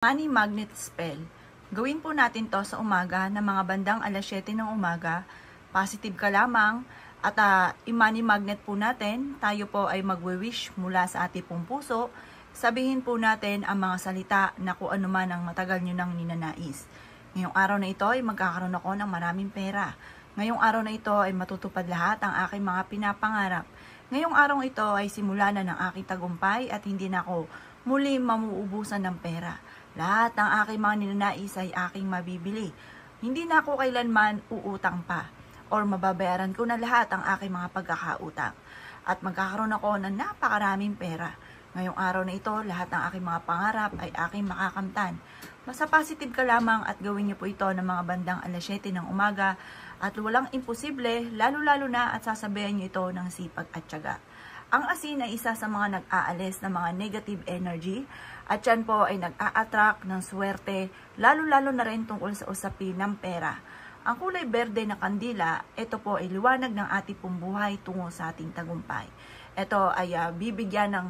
Money magnet spell. Gawin po natin to sa umaga na mga bandang alas 7 ng umaga. Positive ka lamang at i-money magnet po natin. Tayo po ay magwi-wish mula sa ating pong puso. Sabihin po natin ang mga salita na kung ano man ang matagal nyo nang ninanais. Ngayong araw na ito ay magkakaroon ako ng maraming pera. Ngayong araw na ito ay matutupad lahat ang aking mga pinapangarap. Ngayong araw ito ay simula na ng aking tagumpay at hindi na ako muli mamuubusan ng pera. Lahat ng aking mga ninanais ay aking mabibili. Hindi na ako kailanman uutang pa or mababayaran ko na lahat ang aking mga pagkakautang. At magkakaroon ako ng napakaraming pera. Ngayong araw na ito, lahat ng aking mga pangarap ay aking makakamtan. Basta positive ka lamang at gawin niyo po ito ng mga bandang alas 7 ng umaga at walang imposible, lalo-lalo na at sasabayan niyo ito ng sipag at tiyaga. Ang asin ay isa sa mga nag-aalis ng mga negative energy at yan po ay nag-a-attract ng swerte, lalo-lalo na rin tungkol sa usapin ng pera. Ang kulay berde na kandila, ito po ay liwanag ng ating pong buhay tungo sa ating tagumpay. Ito ay bibigyan ng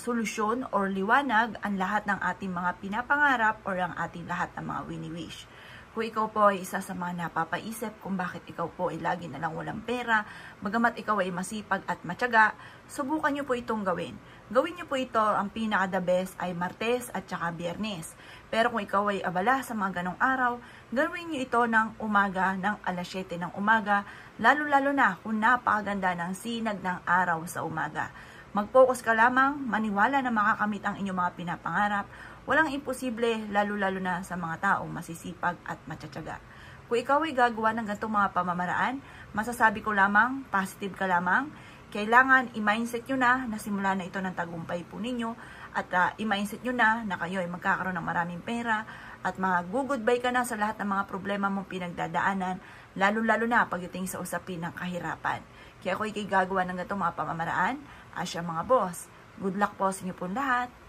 solusyon or liwanag ang lahat ng ating mga pinapangarap or ang ating lahat ng mga wini-wish. Kung ikaw po ay isa sa mga napapaisip kung bakit ikaw po ay lagi na lang walang pera, bagamat ikaw ay masipag at matyaga, subukan nyo po itong gawin. Gawin nyo po ito, ang pinaka-the best ay Martes at saka Biyernes. Pero kung ikaw ay abala sa mga ganong araw, gawin nyo ito ng umaga, ng alas 7 ng umaga, lalo-lalo na kung napakaganda ng sinag ng araw sa umaga. Mag-focus ka lamang, maniwala na makakamit ang inyong mga pinapangarap. Walang imposible, lalo-lalo na sa mga taong masisipag at matsatsaga. Kung ikaw ay gagawa ng ganitong mga pamamaraan, masasabi ko lamang, positive ka lamang. Kailangan i-mindset nyo na simula na ito ng tagumpay po ninyo at i-mindset nyo na kayo ay magkakaroon ng maraming pera at mag-goodbye ka na sa lahat ng mga problema mong pinagdadaanan, lalo-lalo na pagdating sa usapin ng kahirapan. Kaya ako ay gagawa ng ganitong mga pamamaraan, asya mga boss. Good luck po sa inyo po lahat.